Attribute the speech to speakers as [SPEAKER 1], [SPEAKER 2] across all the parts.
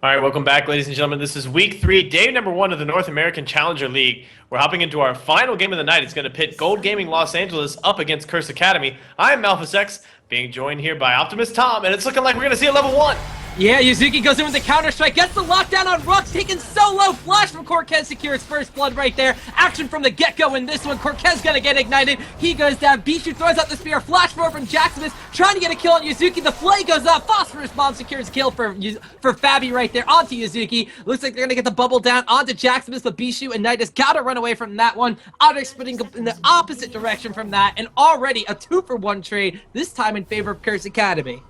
[SPEAKER 1] All right, welcome back, ladies and gentlemen. This is week 3, day number 1 of the North American Challenger League. We're hopping into our final game of the night. It's going to pit Gold Gaming Los Angeles up against CrsAcd. I'm MalphusX, being joined here by Optimus Tom, and it's looking like we're going to see a level 1.
[SPEAKER 2] Yeah, Yazuki goes in with the counter-strike, gets the lockdown on Rhux, taking solo, flash from Corky, secures first blood right there. Action from the get-go in this one, Corky's gonna get ignited, he goes down, Bischu throws out the spear, flash forward from Jaximus, trying to get a kill on Yazuki, the flay goes up, Phosphorus Bomb secures kill for fabbbyyy right there, onto Yazuki. Looks like they're gonna get the bubble down onto Jaximus, but Bischu and Nydus gotta run away from that one. Otter splitting in the opposite direction from that, and already a 2-for-1 trade, this time in favor of CrsAcd.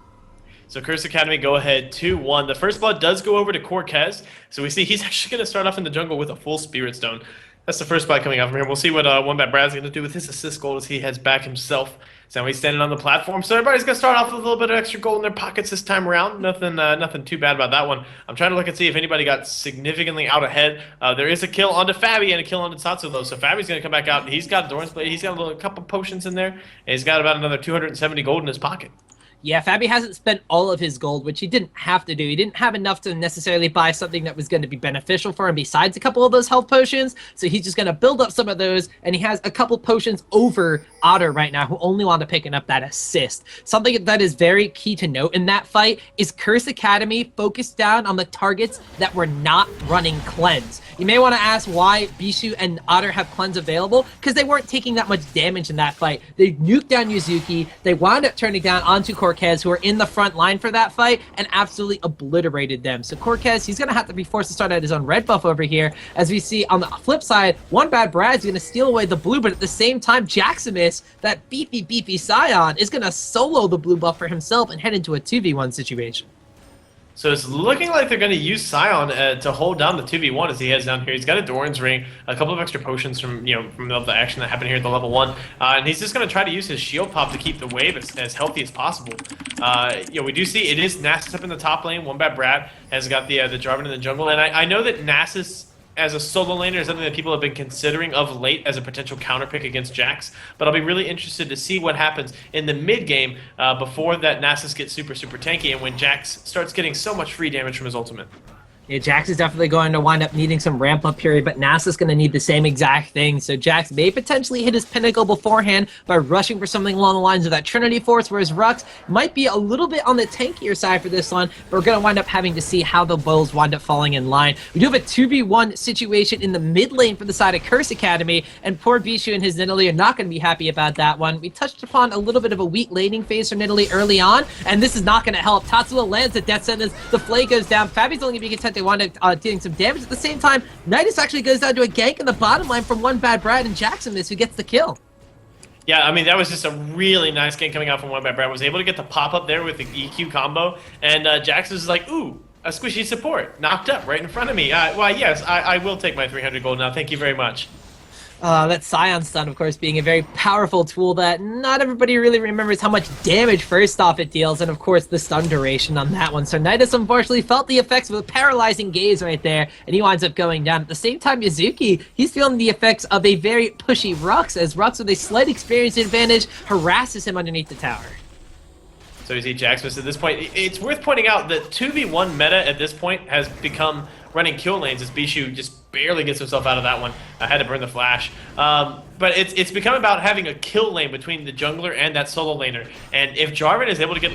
[SPEAKER 1] So CrsAcd go ahead 2-1. The first blood does go over to Corky. So we see he's actually going to start off in the jungle with a full Spirit Stone. That's the first blood coming out from here. We'll see what OneBadBrad's going to do with his assist gold as he heads back himself. So now he's standing on the platform. So everybody's going to start off with a little bit of extra gold in their pockets this time around. Nothing too bad about that one. I'm trying to look and see if anybody got significantly out ahead. There is a kill onto fabbbyyy and a kill onto Tsatsulow. So fabbyy's going to come back out. He's got Doran's Blade. He's got a couple potions in there. And he's got about another 270 gold in his pocket.
[SPEAKER 2] Yeah, fabbbyyy hasn't spent all of his gold, which he didn't have to do. He didn't have enough to necessarily buy something that was going to be beneficial for him besides a couple of those health potions. So he's just going to build up some of those, and he has a couple potions over Otter right now, who only wound up picking up that assist. Something that is very key to note in that fight is CrsAcd focused down on the targets that were not running cleanse. You may want to ask why Bischu and Otter have cleanse available, because they weren't taking that much damage in that fight. They nuked down Yazuki, they wound up turning down onto Corky, who are in the front line for that fight, and absolutely obliterated them. So Corky, he's going to have to be forced to start at his own red buff over here. As we see on the flip side, OneBadBrad's going to steal away the blue, but at the same time, Jaximus, that beefy Sion, is going to solo the blue buff for himself and head into a 2v1 situation.
[SPEAKER 1] So it's looking like they're going to use Sion to hold down the 2v1 as he heads down here. He's got a Doran's Ring, a couple of extra potions from the action that happened here at the level 1, and he's just going to try to use his shield pop to keep the wave as healthy as possible. We do see it is Nasus up in the top lane. OneBadBrad has got the Jarvan in the jungle, and I know that Nasus as a solo laner is something that people have been considering of late as a potential counter pick against Jax, but I'll be really interested to see what happens in the mid game before that Nasus gets super tanky and when Jax starts getting so much free damage from his ultimate.
[SPEAKER 2] Yeah, Jax is definitely going to wind up needing some ramp-up period, but Nasus is going to need the same exact thing. So Jax may potentially hit his pinnacle beforehand by rushing for something along the lines of that Trinity Force, whereas Rhux might be a little bit on the tankier side for this one, but we're going to wind up having to see how the builds wind up falling in line. We do have a 2v1 situation in the mid lane for the side of CrsAcd, and poor Bischu and his Nidalee are not going to be happy about that one. We touched upon a little bit of a weak laning phase for Nidalee early on, and this is not going to help. Tsatsulow lands the Death Sentence, the flay goes down, fabbyy's only going to be content. They wind up dealing some damage. At the same time, Nydus actually goes down to a gank in the bottom line from OneBadBrad and Jaximus, who gets the kill.
[SPEAKER 1] Yeah, I mean, that was just a really nice game coming out from OneBadBrad. Was able to get the pop-up there with the EQ combo, and Jaximus is like, ooh, a squishy support, knocked up right in front of me. Well, yes, I will take my 300 gold now. Thank you very much.
[SPEAKER 2] That Sion stun, of course, being a very powerful tool that not everybody really remembers how much damage first off it deals, and of course the stun duration on that one. So Nydus unfortunately felt the effects of a paralyzing gaze right there, and he winds up going down. At the same time, Yazuki, he's feeling the effects of a very pushy Rhux, as Rhux with a slight experience advantage harasses him underneath the tower.
[SPEAKER 1] So you see Jaximus at this point. It's worth pointing out that 2v1 meta at this point has become running kill lanes as Bischu just barely gets himself out of that one. I had to burn the flash. But it's become about having a kill lane between the jungler and that solo laner. And if Jarvan is able to get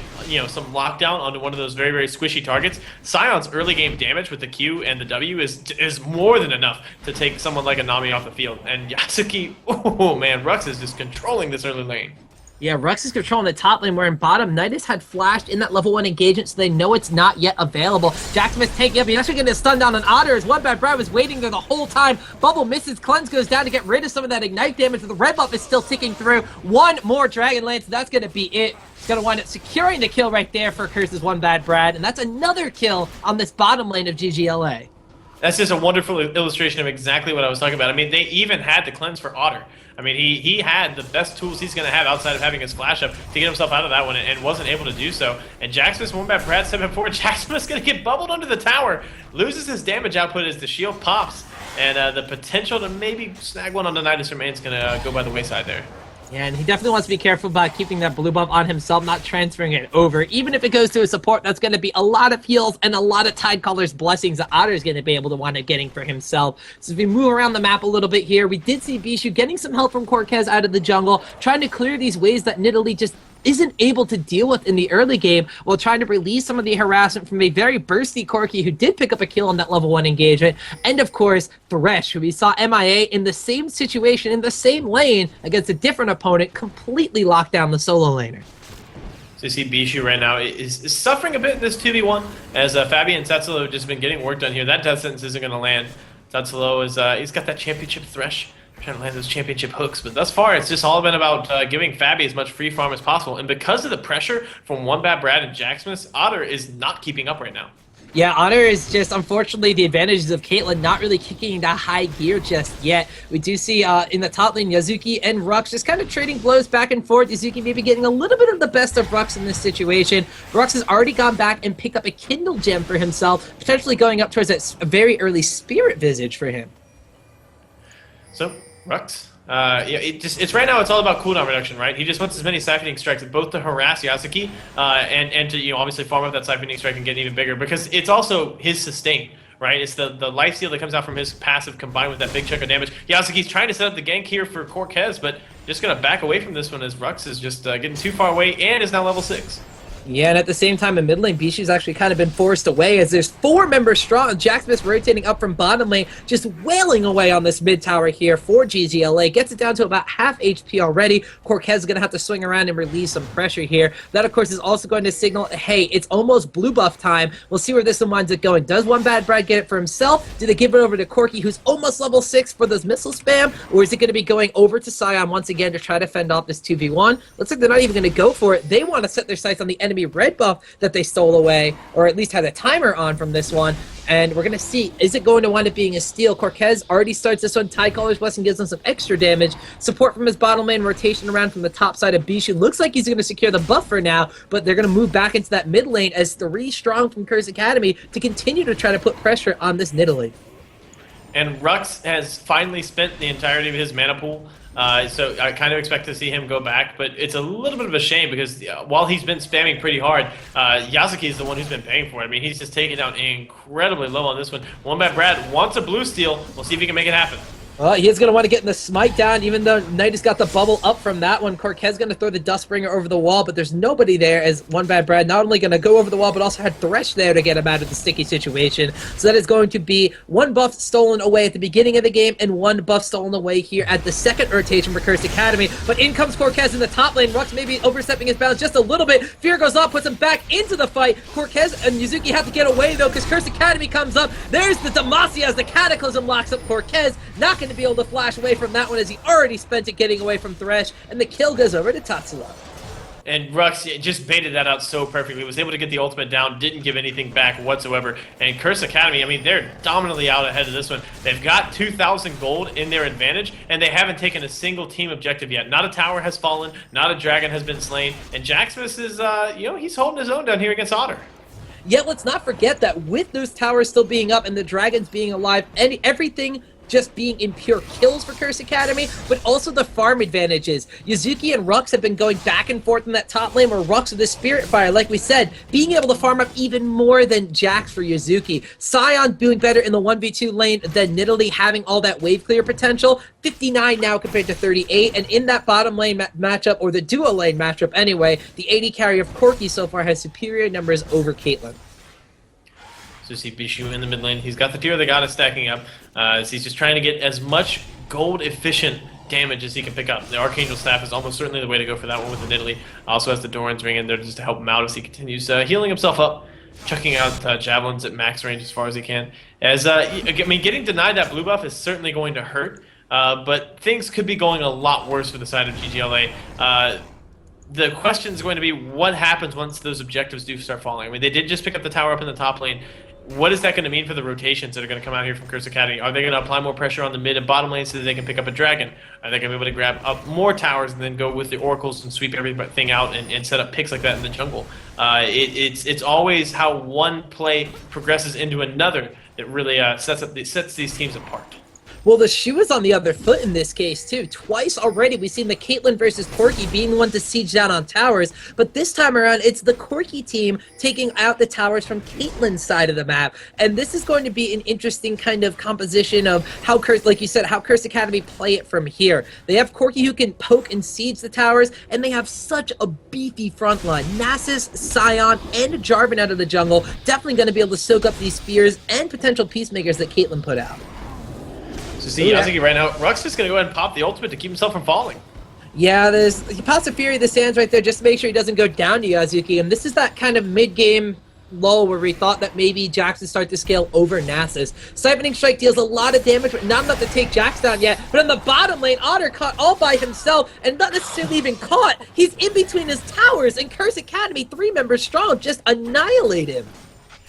[SPEAKER 1] some lockdown onto one of those very squishy targets, Sion's early game damage with the Q and the W is more than enough to take someone like a Nami off the field. And Yazuki, oh man, Rhux is just controlling this early lane.
[SPEAKER 2] Yeah, Rhux is controlling the top lane, where in bottom, Nydus had flashed in that level 1 engagement, so they know it's not yet available. Jaximus taking up, he's actually getting a stun down on Otter, as OneBadBrad was waiting there the whole time. Bubble misses, cleanse goes down to get rid of some of that ignite damage, but the red buff is still ticking through. One more Dragon Lance, so that's going to be it. He's going to wind up securing the kill right there for Curse's OneBadBrad, and that's another kill on this bottom lane of ggLA.
[SPEAKER 1] That's just a wonderful illustration of exactly what I was talking about. I mean, they even had to cleanse for Otter. I mean, he had the best tools he's going to have outside of having his flash up to get himself out of that one and wasn't able to do so. And Jaximus, OneBadBrad stepping forward. Jaximus going to get bubbled under the tower. Loses his damage output as the shield pops. And the potential to maybe snag one on the NydusHerMain is going to go by the wayside there.
[SPEAKER 2] Yeah, and he definitely wants to be careful about keeping that blue buff on himself, not transferring it over. Even if it goes to a support, that's going to be a lot of heals and a lot of Tidecaller's blessings that Otter is going to be able to wind up getting for himself. So if we move around the map a little bit here, we did see Bischu getting some help from Corky out of the jungle, trying to clear these waves that Nidalee just isn't able to deal with in the early game, while trying to release some of the harassment from a very bursty Corky who did pick up a kill on that level 1 engagement, and of course Thresh, who we saw MIA in the same situation in the same lane against a different opponent, completely locked down the solo laner.
[SPEAKER 1] So you see Bischu right now is suffering a bit in this 2v1 as fabbbyyy and Tsatsulow have just been getting work done here. That death sentence isn't going to land. Tsatsulow is he's got that championship Thresh, trying to land those championship hooks, but thus far it's just all been about giving fabbbyyy as much free farm as possible. And because of the pressure from OneBadBrad and Jaximus, Otter is not keeping up right now.
[SPEAKER 2] Yeah, Otter is just, unfortunately, the advantages of Caitlyn not really kicking into high gear just yet. We do see in the top lane, Yazuki and Rhux just kind of trading blows back and forth. Yazuki maybe getting a little bit of the best of Rhux in this situation. Rhux has already gone back and picked up a Kindle gem for himself, potentially going up towards that very early Spirit Visage for him.
[SPEAKER 1] So, Rhux, yeah, it's right now. It's all about cooldown reduction, right? He just wants as many siphoning strikes, both to harass Yazuki and to obviously farm up that siphoning strike and get even bigger, because it's also his sustain, right? It's the lifesteal that comes out from his passive combined with that big chunk of damage. Yazuki's trying to set up the gank here for Corky, but just gonna back away from this one as Rhux is just getting too far away and is now level 6.
[SPEAKER 2] Yeah, and at the same time in mid lane, Bischu's actually kind of been forced away as there's 4 members strong. Jaximus rotating up from bottom lane, just wailing away on this mid tower here for ggLA. Gets it down to about half HP already. Corky is going to have to swing around and release some pressure here. That, of course, is also going to signal, hey, it's almost blue buff time. We'll see where this one winds up going. Does OneBadBrad get it for himself? Do they give it over to Corky, who's almost level 6 for those missile spam? Or is it going to be going over to Sion once again to try to fend off this 2v1? Looks like they're not even going to go for it. They want to set their sights on the enemy red buff that they stole away, or at least had a timer on from this one. And we're going to see, is it going to wind up being a steal? Corky already starts this one. Tidecaller's Blessing gives him some extra damage. Support from his bottom lane, rotation around from the top side of Bischu. Looks like he's going to secure the buff for now, but they're going to move back into that mid lane as 3 strong from CrsAcd to continue to try to put pressure on this Nidalee.
[SPEAKER 1] And Rhux has finally spent the entirety of his mana pool. So I kind of expect to see him go back, but it's a little bit of a shame because while he's been spamming pretty hard, Yazuki is the one who's been paying for it. I mean, he's just taking down incredibly low on this one. OneBadBrad wants a blue steal. We'll see if he can make it happen.
[SPEAKER 2] Well, he is going to want to get in the smite down, even though Nydus got the bubble up from that one. Corky's going to throw the Dustbringer over the wall, but there's nobody there as OneBadBrad not only going to go over the wall, but also had Thresh there to get him out of the sticky situation. So that is going to be 1 buff stolen away at the beginning of the game and 1 buff stolen away here at the second rotation for CrsAcd. But in comes Corky in the top lane. Rhux maybe overstepping his bounds just a little bit. Fear goes up, puts him back into the fight. Corky and Yazuki have to get away, though, because CrsAcd comes up. There's the Demacia as the Cataclysm locks up Corky. Not going to be able to flash away from that one as he already spent it getting away from Thresh, and the kill goes over to Tsatsulow.
[SPEAKER 1] And Rhux just baited that out so perfectly. Was able to get the ultimate down, didn't give anything back whatsoever. And CrsAcd, I mean, they're dominantly out ahead of this one. They've got 2,000 gold in their advantage, and they haven't taken a single team objective yet. Not a tower has fallen, not a dragon has been slain, and Jaximus is, he's holding his own down here against Otter.
[SPEAKER 2] Yet let's not forget that with those towers still being up and the dragons being alive, and everything just being in pure kills for CrsAcd, but also the farm advantages. Yazuki and Rhux have been going back and forth in that top lane where Rhux with the Spirit Fire, like we said, being able to farm up even more than Jax for Yazuki. Sion doing better in the 1v2 lane than Nidalee having all that wave clear potential. 59 now compared to 38, and in that bottom lane matchup, or the duo lane matchup anyway, the AD carry of Corky so far has superior numbers over Caitlyn.
[SPEAKER 1] So see Bischu in the mid lane. He's got the Tear of the Goddess stacking up. So he's just trying to get as much gold-efficient damage as he can pick up. The Archangel Staff is almost certainly the way to go for that one with the Nidalee. Also has the Doran's Ring in there just to help him out as he continues healing himself up, chucking out javelins at max range as far as he can. As I mean, getting denied that blue buff is certainly going to hurt, but things could be going a lot worse for the side of ggLA. The question is going to be what happens once those objectives do start falling. I mean, they did just pick up the tower up in the top lane. What is that going to mean for the rotations that are going to come out here from CrsAcd? Are they going to apply more pressure on the mid and bottom lane so that they can pick up a dragon? Are they going to be able to grab up more towers and then go with the oracles and sweep everything out and set up picks like that in the jungle? It's always how one play progresses into another that really sets these teams apart.
[SPEAKER 2] Well, the shoe is on the other foot in this case, too. Twice already, we've seen the Caitlyn versus Corky being the one to siege down on towers, but this time around, it's the Corky team taking out the towers from Caitlyn's side of the map, and this is going to be an interesting kind of composition of how, like you said, how CrsAcd play it from here. They have Corky who can poke and siege the towers, and they have such a beefy front line. Nasus, Sion, and Jarvan out of the jungle, definitely going to be able to soak up these spears and potential peacemakers that Caitlyn put out.
[SPEAKER 1] So see, Yazuki right now, Rhux is going to go ahead and pop the ultimate to keep himself from falling.
[SPEAKER 2] Yeah, he pops a Fury of the Sands right there just to make sure he doesn't go down to Yazuki, and this is that kind of mid-game lull where we thought that maybe Jax would start to scale over Nasus. Siphoning Strike deals a lot of damage, but not enough to take Jax down yet. But in the bottom lane, Otter caught all by himself, and not necessarily even caught. He's in between his towers, and CrsAcd, 3 members strong, just annihilate him.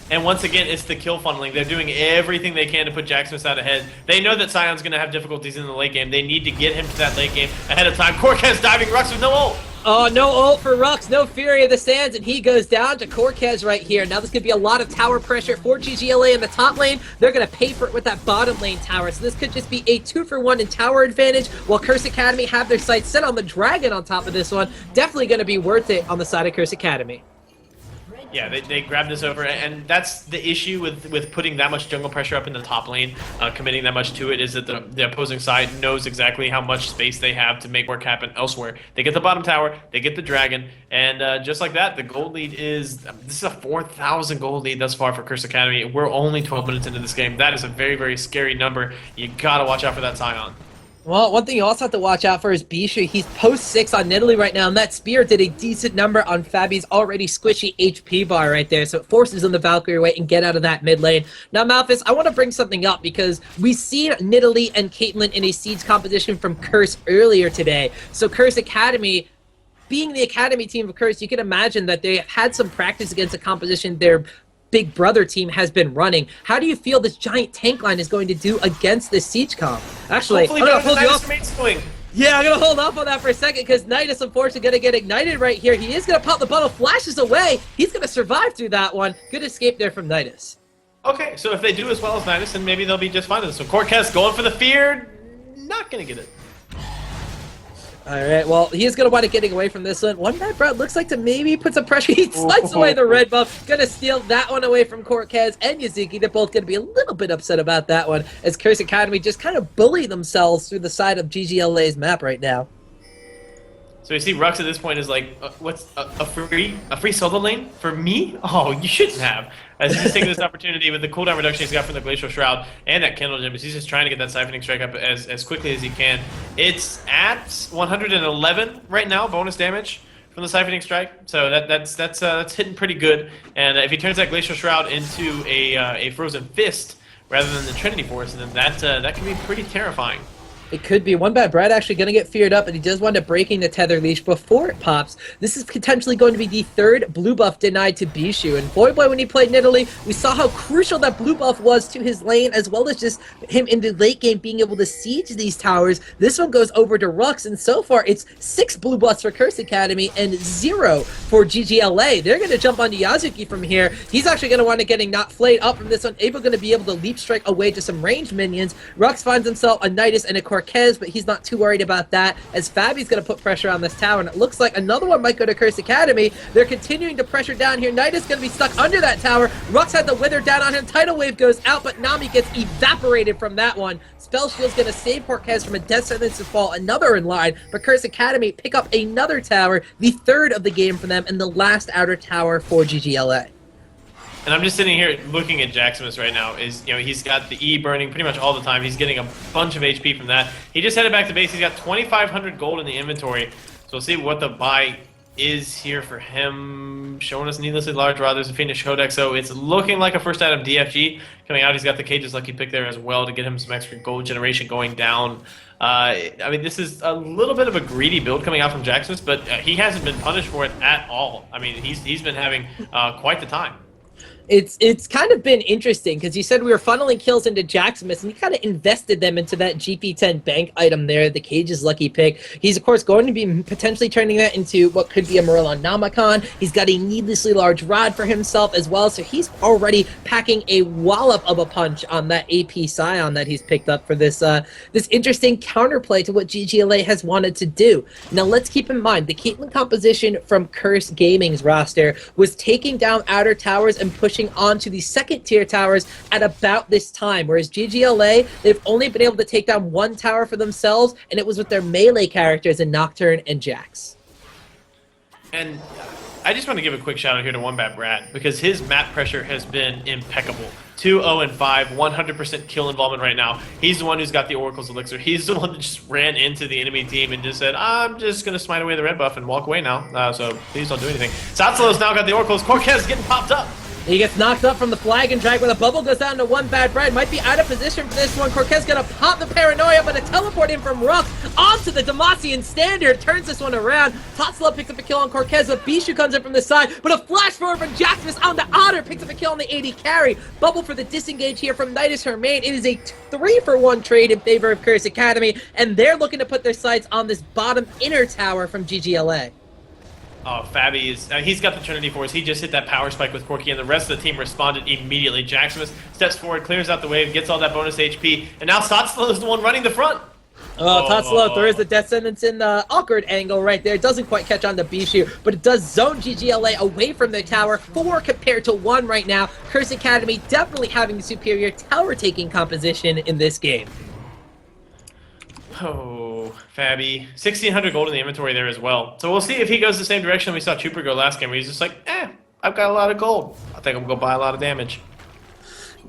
[SPEAKER 1] And once again, it's the kill funneling. They're doing everything they can to put Jaximus out ahead. They know that Sion's going to have difficulties in the late game. They need to get him to that late game ahead of time. Corkez diving Rhux with no ult.
[SPEAKER 2] Oh, no ult for Rhux, no Fury of the Sands, and he goes down to Corkez right here. Now this could be a lot of tower pressure for ggLA in the top lane. They're going to pay for it with that bottom lane tower, so this could just be a 2-for-1 in tower advantage, while CrsAcd have their sights set on the dragon on top of this one. Definitely going to be worth it on the side of CrsAcd.
[SPEAKER 1] Yeah, they grabbed this over, and that's the issue with putting that much jungle pressure up in the top lane, committing that much to it, is that the opposing side knows exactly how much space they have to make work happen elsewhere. They get the bottom tower, they get the dragon, and just like that, the gold lead this is a 4,000 gold lead thus far for CrsAcd. We're only 12 minutes into this game. That is a very, very scary number. You gotta watch out for that Sion.
[SPEAKER 2] Well, one thing you also have to watch out for is Bischu. He's post 6 on Nidalee right now, and that spear did a decent number on fabbbyy's already squishy HP bar right there, so it forces him to Valkyrie away and get out of that mid lane. Now, Malphus, I want to bring something up because we've seen Nidalee and Caitlyn in a siege competition from Curse earlier today. So CrsAcd, being the academy team of Curse, you can imagine that they have had some practice against a composition their big brother team has been running. How do you feel this giant tank line is going to do against this siege comp? Actually, I'm gonna hold you off. Yeah, I'm gonna hold off on that for a second because Nydus unfortunately gonna get ignited right here. He is gonna pop the bottle, flashes away. He's gonna survive through that one. Good escape there from Nydus.
[SPEAKER 1] Okay, so if they do as well as Nydus, then maybe they'll be just fine. So Corkez going for the fear, not gonna get it.
[SPEAKER 2] Alright, well, he is going to wind up getting away from this one. OneBadBrad looks like to maybe put some pressure. He slides away the red buff. Going to steal that one away from Corkez and Yazuki. They're both going to be a little bit upset about that one, as CrsAcd just kind of bully themselves through the side of ggLA's map right now.
[SPEAKER 1] So you see Rhux at this point is like, what's a free solo lane for me? Oh, you shouldn't have. As he's taking this opportunity with the cooldown reduction he's got from the Glacial Shroud and that Kindle Gem, he's just trying to get that Siphoning Strike up as quickly as he can. It's at 111 right now, bonus damage from the Siphoning Strike. So that's hitting pretty good. And if he turns that Glacial Shroud into a Frozen Fist rather than the Trinity Force, then that can be pretty terrifying.
[SPEAKER 2] It could be. OneBadBrad actually going to get feared up, and he does wind up breaking the tether leash before it pops. This is potentially going to be the 3rd blue buff denied to Bischu. And boy, when he played Nidalee, we saw how crucial that blue buff was to his lane, as well as just him in the late game being able to siege these towers. This one goes over to Rhux, and so far it's 6 blue buffs for CrsAcd and 0 for ggLA. They're going to jump onto Yazuki from here. He's actually going to wind up getting not flayed up from this one, going to be able to leap strike away to some ranged minions. Rhux finds himself a Nydus and a Corkez, but he's not too worried about that, as fabbbyy's going to put pressure on this tower, and it looks like another one might go to CrsAcd. They're continuing to pressure down here. Nydus going to be stuck under that tower. Rhux had the wither down on him. Tidal Wave goes out, but Nami gets evaporated from that one. Spell Shield's going to save Corkez from a death sentence to fall, another in line, but CrsAcd pick up another tower, the 3rd of the game for them, and the last outer tower for ggLA.
[SPEAKER 1] And I'm just sitting here looking at Jaximus right now. He's got the E burning pretty much all the time. He's getting a bunch of HP from that. He just headed back to base. He's got 2,500 gold in the inventory. So we'll see what the buy is here for him. Showing us needlessly large rod. There's a Phoenix Codex, so it's looking like a first item DFG coming out. He's got the Cage's Lucky Pick there as well to get him some extra gold generation going down. I mean, this is a little bit of a greedy build coming out from Jaximus, but he hasn't been punished for it at all. I mean, he's been having quite the time.
[SPEAKER 2] It's kind of been interesting because you said we were funneling kills into Jaximus, and you kind of invested them into that GP10 bank item there, the Cage's lucky pick. He's, of course, going to be potentially turning that into what could be a Morellonomicon. He's got a needlessly large rod for himself as well, so he's already packing a wallop of a punch on that AP Sion that he's picked up for this this interesting counterplay to what ggLA has wanted to do. Now, let's keep in mind, the Caitlyn composition from Curse Gaming's roster was taking down outer towers and pushing onto the second tier towers at about this time, whereas ggLA, they've only been able to take down one tower for themselves, and it was with their melee characters in Nocturne and Jax.
[SPEAKER 1] And I just want to give a quick shout out here to OneBadBrad, because his map pressure has been impeccable. 2-0-5, 100% kill involvement right now. He's the one who's got the Oracle's Elixir. He's the one that just ran into the enemy team and just said, I'm just going to smite away the red buff and walk away now, so please don't do anything. Tsatsulow's now got the Oracle's. Corky is getting popped up.
[SPEAKER 2] He gets knocked up from the flag and drag, where the bubble goes down to OneBadBrad. Might be out of position for this one. Corquez gonna pop the paranoia, but a teleport in from Rhux onto the Demacian standard. Turns this one around. Tsatsulow picks up a kill on Corquez, but Bischu comes in from the side. But a flash forward from Jaximus onto Otter. Picks up a kill on the AD carry. Bubble for the disengage here from NydusHerMain. It is a 3-for-1 trade in favor of CrsAcd, and they're looking to put their sights on this bottom inner tower from ggLA.
[SPEAKER 1] Oh, fabbbyyy is... he's got the Trinity Force. He just hit that power spike with Corky, and the rest of the team responded immediately. Jaximus steps forward, clears out the wave, gets all that bonus HP, and now Tsatsulow is the one running the front.
[SPEAKER 2] Tsatsulow throws the Death Sentence in the awkward angle right there. Doesn't quite catch on to Bischu, but it does zone ggLA away from the tower. 4 compared to 1 right now. CrsAcd definitely having the superior tower-taking composition in this game.
[SPEAKER 1] Oh, fabbbyyy. 1,600 gold in the inventory there as well. So we'll see if he goes the same direction we saw Trooper go last game, where he's just like, I've got a lot of gold. I think I'm going to buy a lot of damage.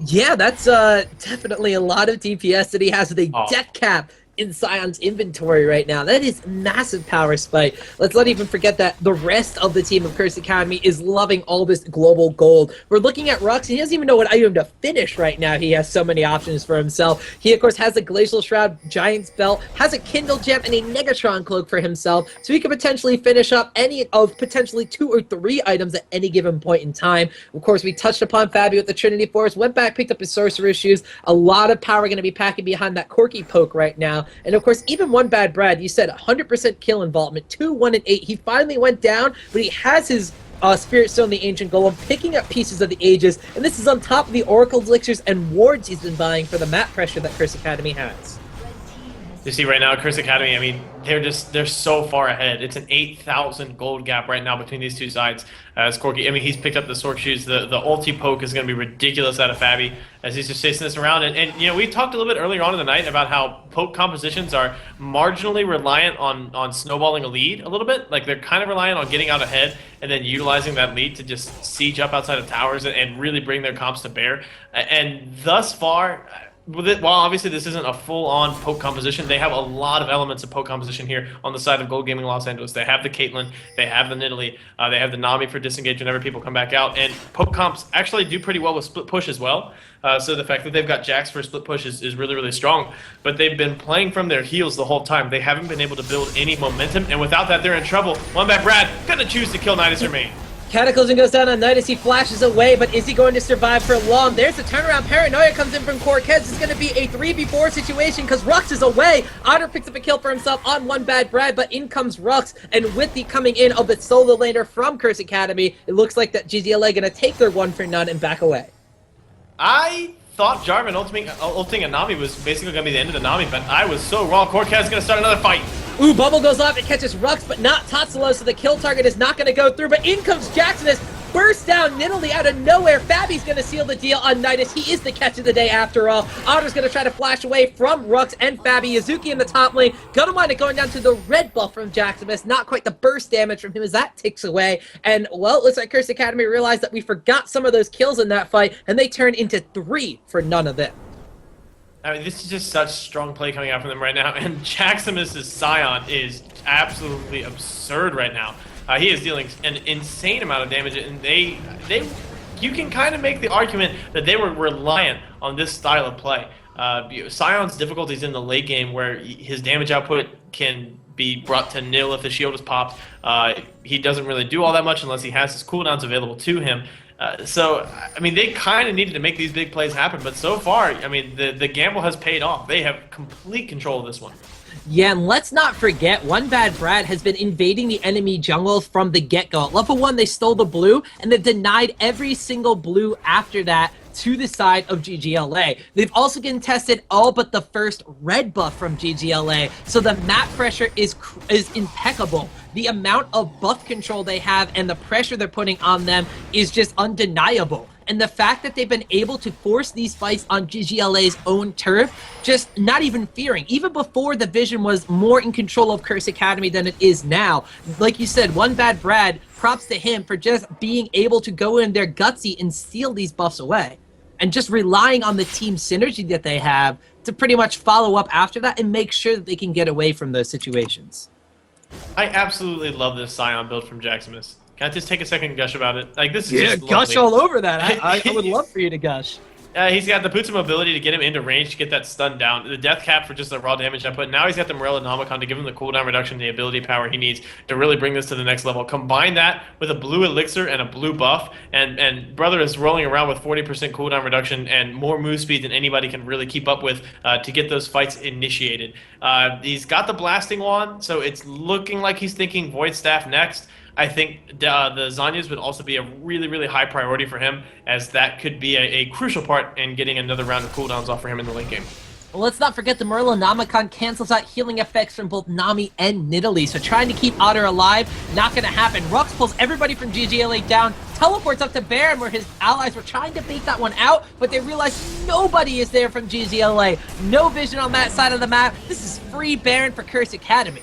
[SPEAKER 2] Yeah, that's definitely a lot of DPS that he has with a death cap in Sion's inventory right now. That is massive power spike. Let's not even forget that the rest of the team of CrsAcd is loving all this global gold. We're looking at Rhux, and he doesn't even know what item to finish right now. He has so many options for himself. He, of course, has a Glacial Shroud, Giant's Belt, has a Kindle Gem, and a Negatron Cloak for himself, so he could potentially finish up any of potentially 2 or 3 items at any given point in time. Of course, we touched upon fabbbyyy with the Trinity Force, went back, picked up his Sorcerer's Shoes. A lot of power going to be packing behind that Corky poke right now. And of course, even OneBadBrad, you said 100% kill involvement, 2, 1, and 8. He finally went down, but he has his Spirit Stone, the Ancient Golem, picking up pieces of the Aegis, and this is on top of the Oracle's Elixirs and wards he's been buying for the map pressure that CrsAcd has.
[SPEAKER 1] You see right now, CrsAcd, I mean, they're so far ahead. It's an 8,000 gold gap right now between these two sides. As Corky, I mean, he's picked up the Sorc Shoes. The ulti poke is going to be ridiculous out of fabbbyyy as he's just chasing this around. And you know, we talked a little bit earlier on in the night about how poke compositions are marginally reliant on snowballing a lead a little bit. Like, they're kind of reliant on getting out ahead and then utilizing that lead to just siege up outside of towers and really bring their comps to bear. And thus far, while obviously this isn't a full-on poke composition, they have a lot of elements of poke composition here on the side of Gold Gaming Los Angeles. They have the Caitlyn, they have the Nidalee, they have the Nami for disengage whenever people come back out, and poke comps actually do pretty well with split push as well. So the fact that they've got Jax for split push is really, really strong. But they've been playing from their heels the whole time. They haven't been able to build any momentum, and without that, they're in trouble. OneBadBrad gonna choose to kill NydusHerMain.
[SPEAKER 2] Cataclysm goes down on Nydus. He flashes away, but is he going to survive for long? There's the turnaround. Paranoia comes in from Corquez. It's going to be a 3v4 situation because Rhux is away. Otter picks up a kill for himself on OneBadBrad, but in comes Rhux. And with the coming in of the solo laner from CrsAcd, it looks like that ggLA going to take their 1 for none and back away.
[SPEAKER 1] I thought Jarvan ulting a Nami was basically going to be the end of the Nami, but I was so wrong. Corquez is going to start another fight.
[SPEAKER 2] Ooh, bubble goes off, it catches Rhux, but not Tsatsulow, so the kill target is not going to go through, but in comes Jaximus, bursts down Nidalee out of nowhere. Fabbyy's going to seal the deal on Nydus. He is the catch of the day after all. Otter's going to try to flash away from Rhux and fabbbyyy. Yazuki in the top lane, gonna wind up going down to the red buff from Jaximus, not quite the burst damage from him as that ticks away, and well, it looks like CrsAcd realized that we forgot some of those kills in that fight, and they turn into 3 for none of them.
[SPEAKER 1] I mean, this is just such strong play coming out from them right now, and Jaximus' Sion is absolutely absurd right now. He is dealing an insane amount of damage, and you can kind of make the argument that they were reliant on this style of play. Sion's difficulties in the late game, where his damage output can be brought to nil if the shield is popped. He doesn't really do all that much unless he has his cooldowns available to him. So, I mean, they kind of needed to make these big plays happen, but so far, I mean, the gamble has paid off. They have complete control of this one.
[SPEAKER 2] Yeah, and let's not forget, OneBadBrad has been invading the enemy jungle from the get-go. At level 1, they stole the blue, and they've denied every single blue after that to the side of ggLA. They've also contested all but the first red buff from ggLA, so the map pressure is impeccable. The amount of buff control they have and the pressure they're putting on them is just undeniable. And the fact that they've been able to force these fights on ggLA's own turf, just not even fearing. Even before the Vision was more in control of CrsAcd than it is now. Like you said, OneBadBrad, props to him for just being able to go in there gutsy and steal these buffs away. And just relying on the team synergy that they have to pretty much follow up after that and make sure that they can get away from those situations.
[SPEAKER 1] I absolutely love this Sion build from Jaximus. Can I just take a second and gush about it? Like, this is just
[SPEAKER 2] gush
[SPEAKER 1] lovely.
[SPEAKER 2] all over that. I would love for you to gush.
[SPEAKER 1] He's got the boots of mobility to get him into range to get that stun down. The death cap for just the raw damage output. Now he's got the Morellonomicon to give him the cooldown reduction, the ability power he needs to really bring this to the next level. Combine that with a blue elixir and a blue buff, and brother is rolling around with 40% cooldown reduction and more move speed than anybody can really keep up with to get those fights initiated. He's got the blasting wand, so it's looking like he's thinking Void Staff next. I think the Zhonya's would also be a really, really high priority for him, as that could be a crucial part in getting another round of cooldowns off for him in the late game.
[SPEAKER 2] Well, let's not forget the Morellonomicon cancels out healing effects from both Nami and Nidalee, so trying to keep Otter alive, not going to happen. Rhux pulls everybody from ggLA down, teleports up to Baron where his allies were trying to bait that one out, but they realize nobody is there from ggLA. No Vision on that side of the map. This is free Baron for CrsAcd.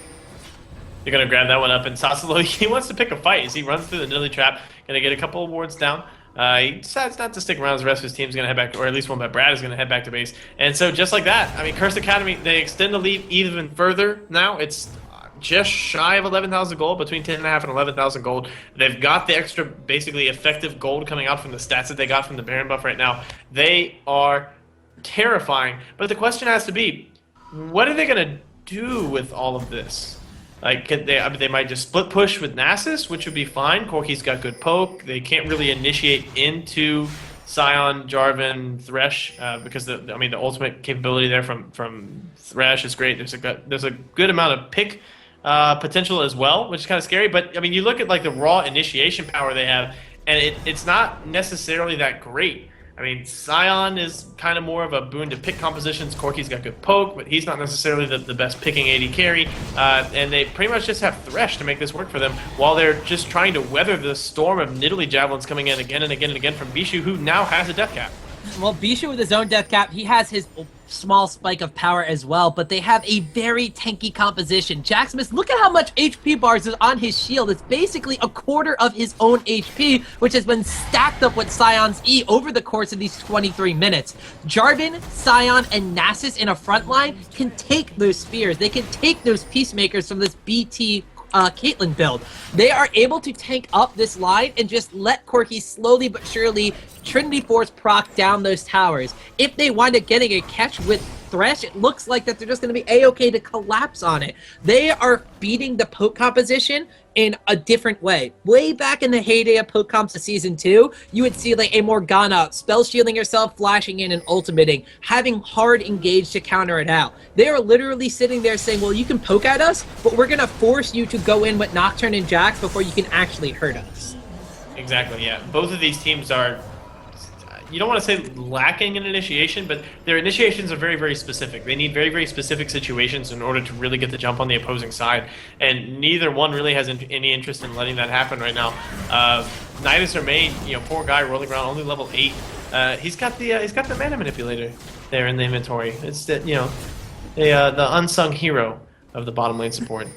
[SPEAKER 1] You're going to grab that one up, and Tsatsulow, he wants to pick a fight as he runs through the Nidalee trap, going to get a couple of wards down. He decides not to stick around as the rest of his team's going to head back, or at least OneBadBrad is going to head back to base. And so just like that, I mean, CrsAcd, they extend the lead even further now. It's just shy of 11,000 gold, between 10.5 and 11,000 gold. They've got the extra, basically, effective gold coming out from the stats that they got from the Baron buff right now. They are terrifying. But the question has to be, what are they going to do with all of this? Like, they might just split push with Nasus, which would be fine. Corky's got good poke. They can't really initiate into Sion, Jarvan, Thresh, because the ultimate capability there from Thresh is great. There's a good amount of pick potential as well, which is kind of scary. But I mean, you look at like the raw initiation power they have, and it's not necessarily that great. I mean, Sion is kind of more of a boon to pick compositions. Corky's got good poke, but he's not necessarily the best picking AD carry. And they pretty much just have Thresh to make this work for them, while they're just trying to weather the storm of Nidalee javelins coming in again and again and again from Bischu, who now has a death cap.
[SPEAKER 2] Well, Bischu with his own death cap, he has his small spike of power as well, but they have a very tanky composition. Jaximus, look at how much HP bars is on his shield. It's basically a quarter of his own HP, which has been stacked up with Sion's E over the course of these 23 minutes. Jarvan, Sion, and Nasus in a front line can take those spears. They can take those peacemakers from this BT Caitlyn build. They are able to tank up this line and just let Corky slowly but surely Trinity Force proc down those towers. If they wind up getting a catch with Thresh, it looks like that they're just going to be a-okay to collapse on it. They are beating the poke composition in a different way. Way back in the heyday of poke comps of Season 2, you would see like a Morgana spell shielding herself, flashing in and ultimating, having hard engage to counter it out. They are literally sitting there saying, well, you can poke at us, but we're going to force you to go in with Nocturne and Jax before you can actually hurt us.
[SPEAKER 1] Exactly, yeah. Both of these teams are, you don't want to say lacking in initiation, but their initiations are very, very specific. They need very, very specific situations in order to really get the jump on the opposing side, and neither one really has any interest in letting that happen right now. NydusHerMain, poor guy rolling around, only level 8. He's got the mana manipulator there in the inventory. It's the unsung hero of the bottom lane support.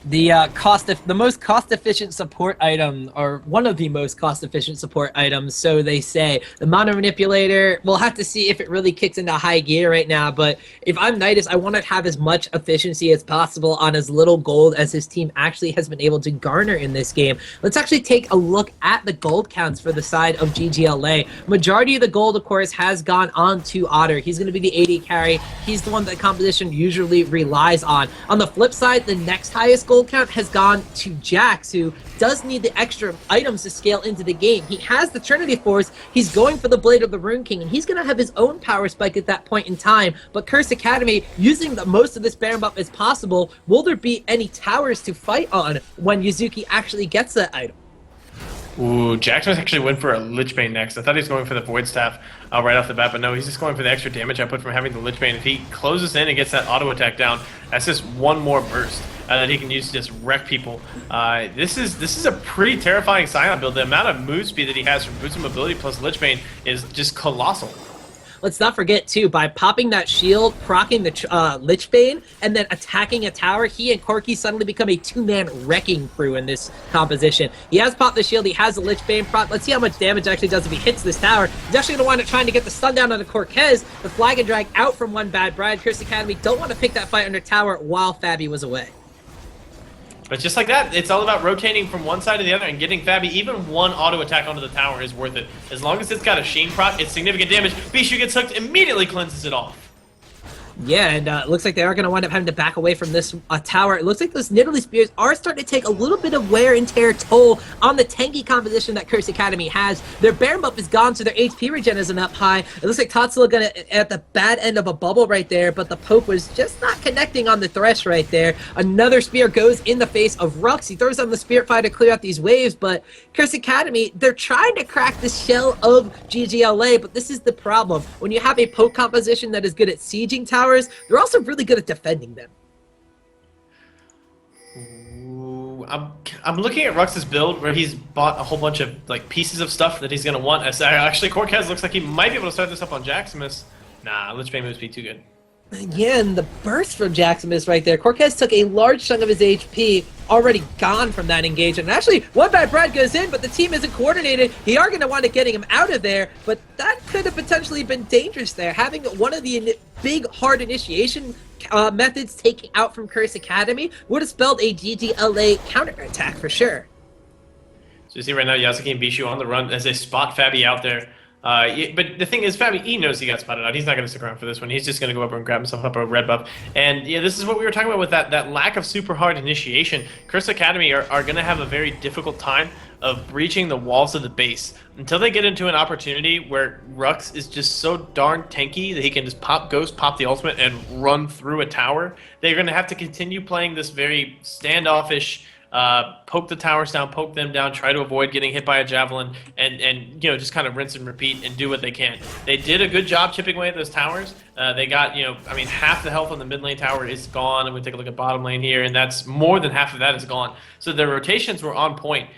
[SPEAKER 2] The most cost-efficient support item, or one of the most cost-efficient support items, so they say. The Mana Manipulator, we'll have to see if it really kicks into high gear right now, but if I'm Nydus, I want to have as much efficiency as possible on as little gold as his team actually has been able to garner in this game. Let's actually take a look at the gold counts for the side of ggLA. Majority of the gold, of course, has gone on to Otter. He's going to be the AD carry. He's the one that composition usually relies on. On the flip side, the next highest gold gold count has gone to Jax, who does need the extra items to scale into the game. He has the Trinity Force, he's going for the Blade of the Rune King, and he's going to have his own power spike at that point in time. But CrsAcd using the most of this Baron buff as possible. Will there be any towers to fight on when Yazuki actually gets that item?
[SPEAKER 1] Ooh, Jaximus actually went for a Lich Bane next. I thought he was going for the Void Staff right off the bat, but no, he's just going for the extra damage output from having the Lich Bane. If he closes in and gets that auto attack down, that's just one more burst that he can use to just wreck people. This is a pretty terrifying Sion build. The amount of move speed that he has from Boost of Mobility plus Lich Bane is just colossal.
[SPEAKER 2] Let's not forget, too, by popping that shield, proccing the Lich Bane, and then attacking a tower, he and Corky suddenly become a two-man wrecking crew in this composition. He has popped the shield, he has the Lich Bane prop. Let's see how much damage actually does if he hits this tower. He's actually going to wind up trying to get the stun down on the Cortez. The flag and drag out from OneBadBrad. CrsAcd don't want to pick that fight under tower while fabbbyyy was away.
[SPEAKER 1] But just like that, it's all about rotating from one side to the other and getting fabbbyyy. Even one auto attack onto the tower is worth it. As long as it's got a Sheen proc, it's significant damage. Bischu gets hooked, immediately cleanses it off.
[SPEAKER 2] Yeah, and it looks like they are going to wind up having to back away from this tower. It looks like those Nidalee Spears are starting to take a little bit of wear and tear toll on the tanky composition that CrsAcd has. Their Baron buff is gone, so their HP regen isn't up high. It looks like Tsatsulow going to at the bad end of a bubble right there, but the poke was just not connecting on the Thresh right there. Another spear goes in the face of Rhux. He throws on the Spirit Fire to clear out these waves, but CrsAcd, they're trying to crack the shell of ggLA, but this is the problem. When you have a poke composition that is good at sieging towers, they're also really good at defending them.
[SPEAKER 1] Ooh, I'm looking at Rhux's build where he's bought a whole bunch of like pieces of stuff that he's going to want. Actually, Cortez looks like he might be able to start this up on Jaximus. Nah, Lich Bane moves be too good.
[SPEAKER 2] Yeah, and the burst from Jaximus right there. Cortez took a large chunk of his HP, already gone from that engagement. And actually, OneBadBrad goes in, but the team isn't coordinated. He are going to wind up getting him out of there, but that could have potentially been dangerous there. Having one of the big, hard initiation methods taken out from CrsAcd would have spelled a ggLA counterattack for sure.
[SPEAKER 1] So you see right now, Yazuki and Bischu on the run as they spot fabbbyyy out there. But the thing is, fabbbyyy, he knows he got spotted out. He's not going to stick around for this one. He's just going to go up and grab himself up a red buff. And yeah, this is what we were talking about with that lack of super hard initiation. CrsAcd are going to have a very difficult time of breaching the walls of the base until they get into an opportunity where Rhux is just so darn tanky that he can just pop Ghost, pop the ultimate, and run through a tower. They're going to have to continue playing this very standoffish, poke the towers down, poke them down, try to avoid getting hit by a javelin, and you know, just kind of rinse and repeat and do what they can. They did a good job chipping away at those towers. They got, half the health on the mid lane tower is gone, and we take a look at bottom lane here, and that's more than half of that is gone. So their rotations were on point.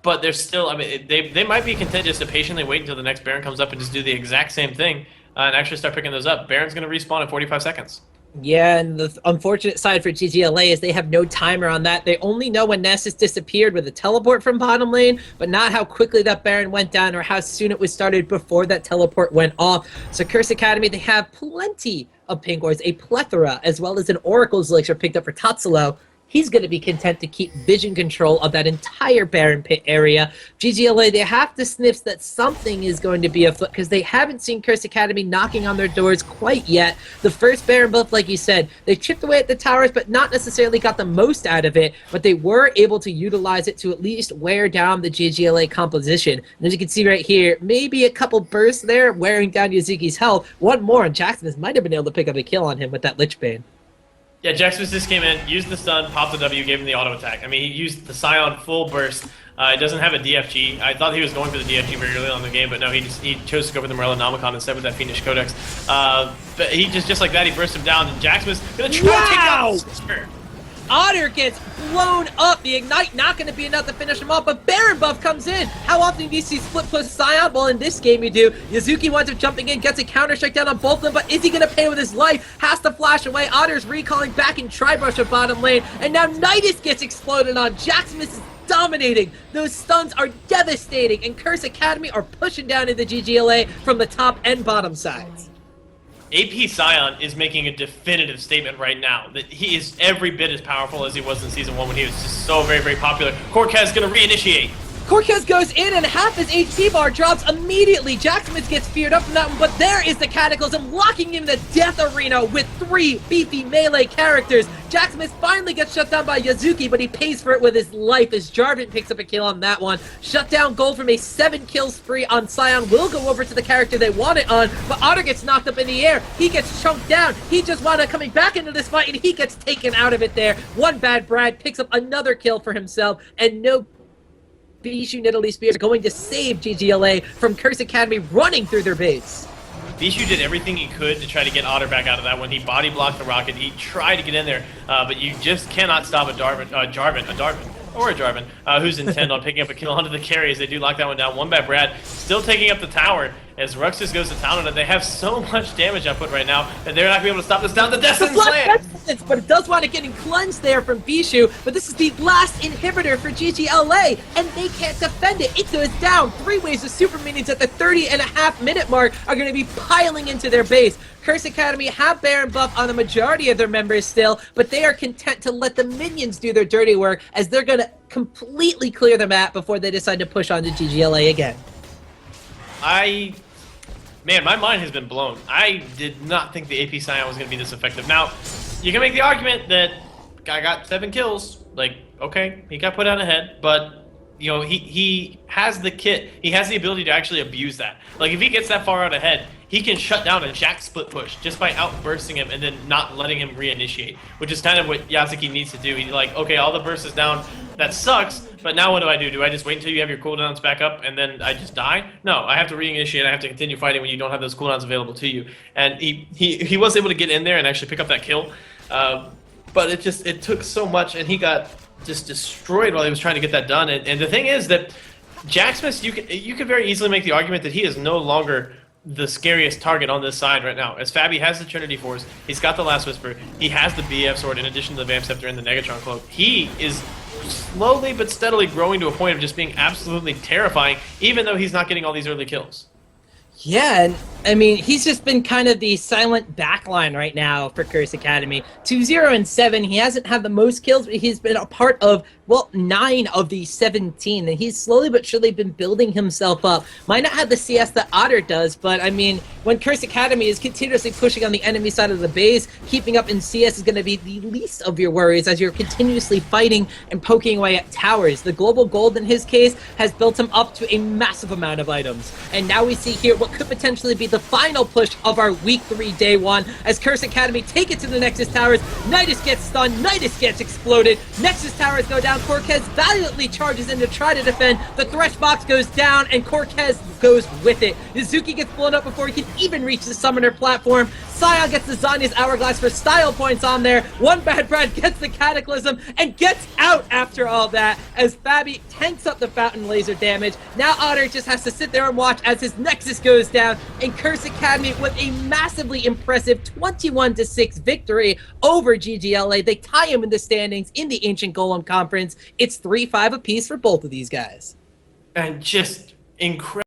[SPEAKER 1] But they're still, they might be content just to patiently wait until the next Baron comes up and just do the exact same thing and actually start picking those up. Baron's going to respawn in 45 seconds.
[SPEAKER 2] Yeah, and the unfortunate side for ggLA is they have no timer on that. They only know when Nasus disappeared with a teleport from bottom lane, but not how quickly that Baron went down or how soon it was started before that teleport went off. So CrsAcd, they have plenty of pink wards, a plethora, as well as an Oracle's Elixir picked up for Tsatsulow. He's going to be content to keep vision control of that entire Baron pit area. ggLA, they have to sniff that something is going to be afoot because they haven't seen CrsAcd knocking on their doors quite yet. The first Baron buff, like you said, they chipped away at the towers, but not necessarily got the most out of it, but they were able to utilize it to at least wear down the ggLA composition. And as you can see right here, maybe a couple bursts there, wearing down Yazuki's health. One more, and Jaximus might have been able to pick up a kill on him with that Lich Bane.
[SPEAKER 1] Yeah, Jaximus just came in, used the stun, popped the W, gave him the auto attack. I mean, he used the Sion full burst. It doesn't have a DFG. I thought he was going for the DFG very early on in the game, but no, he chose to go for the Morellonomicon instead with that Fiendish Codex. But he just like that, he burst him down, and Jaximus gonna try to take down the sister.
[SPEAKER 2] Otter gets blown up. The Ignite not going to be enough to finish him off, but Baron buff comes in. How often do you see split push Sion? Well, in this game you do. Yazuki winds up jumping in, gets a counter strike down on both of them, but is he going to pay with his life? Has to flash away. Otter's recalling back in Tribrush at bottom lane, and now Nydus gets exploded on. Jaximus is dominating. Those stuns are devastating, and CrsAcd are pushing down into ggLA from the top and bottom sides.
[SPEAKER 1] AP Sion is making a definitive statement right now that he is every bit as powerful as he was in Season 1 when he was just so very, very popular. Corky is going to reinitiate.
[SPEAKER 2] Corky goes in and half his HP bar drops immediately. Jaximus gets feared up from that one, but there is the Cataclysm locking him in the death arena with 3 beefy melee characters. Jaximus finally gets shut down by Yazuki, but he pays for it with his life as Jarvan picks up a kill on that one. Shut down gold from a 7-kill spree on Sion will go over to the character they want it on, but Otter gets knocked up in the air. He gets chunked down. He just wound up coming back into this fight, and he gets taken out of it there. OneBadBrad picks up another kill for himself, and no Bischu Nidalee Spears are going to save ggLA from CrsAcd running through their base.
[SPEAKER 1] Bischu did everything he could to try to get Otter back out of that one. He body blocked the rocket. He tried to get in there, but you just cannot stop a Jarvan, who's intent on picking up a kill onto the carry as they do lock that one down. OneBadBrad still taking up the tower as Rhux just goes to town on it. They have so much damage output right now that they're not going to be able to stop this down. The Destined Slam!
[SPEAKER 2] But it does want to getting cleansed there from Bischu, but this is the last inhibitor for ggLA, and they can't defend it. It goes down. 3 waves of super minions at the 30.5-minute mark are going to be piling into their base. CrsAcd have Baron buff on the majority of their members still, but they are content to let the minions do their dirty work as they're going to completely clear the map before they decide to push on to ggLA again.
[SPEAKER 1] Man, my mind has been blown. I did not think the AP Sion was going to be this effective. Now, you can make the argument that guy got 7 kills. Like, okay, he got put out ahead, but you know, he has the kit. He has the ability to actually abuse that. Like, if he gets that far out ahead, he can shut down a Jack split push just by outbursting him and then not letting him reinitiate, which is kind of what Yazuki needs to do. He's like, okay, all the burst is down. That sucks, but now what do? Do I just wait until you have your cooldowns back up and then I just die? No, I have to reinitiate. I have to continue fighting when you don't have those cooldowns available to you. And he was able to get in there and actually pick up that kill, but it took so much, and he got just destroyed while he was trying to get that done. And the thing is that Jaximus, you could very easily make the argument that he is no longer the scariest target on this side right now. As fabbbyyy has the Trinity Force, he's got the Last Whisper, he has the BF Sword in addition to the Vamp Scepter and the Negatron Cloak. He is slowly but steadily growing to a point of just being absolutely terrifying, even though he's not getting all these early kills.
[SPEAKER 2] Yeah, and I mean, he's just been kind of the silent backline right now for CrsAcd. 2-0-7, he hasn't had the most kills, but he's been a part of, well, 9 of the 17, and he's slowly but surely been building himself up. Might not have the CS that Otter does, but I mean, when CrsAcd is continuously pushing on the enemy side of the base, keeping up in CS is going to be the least of your worries as you're continuously fighting and poking away at towers. The global gold, in his case, has built him up to a massive amount of items. And now we see here what could potentially be the final push of our week 3 day 1 as CrsAcd take it to the Nexus towers. Nydus gets stunned, Nydus gets exploded, Nexus towers go down, Corky valiantly charges in to try to defend, the Thresh box goes down and Corky goes with it. Yazuki gets blown up before he can even reach the summoner platform. Sion gets the Zanya's Hourglass for style points on there. OneBadBrad gets the Cataclysm and gets out after all that as fabbbyyy tanks up the Fountain Laser damage. Now Otter just has to sit there and watch as his Nexus goes down, and CrsAcd with a massively impressive 21-6 victory over ggLA. They tie him in the standings in the Ancient Golem Conference. It's 3-5 apiece for both of these guys.
[SPEAKER 1] And just incredible.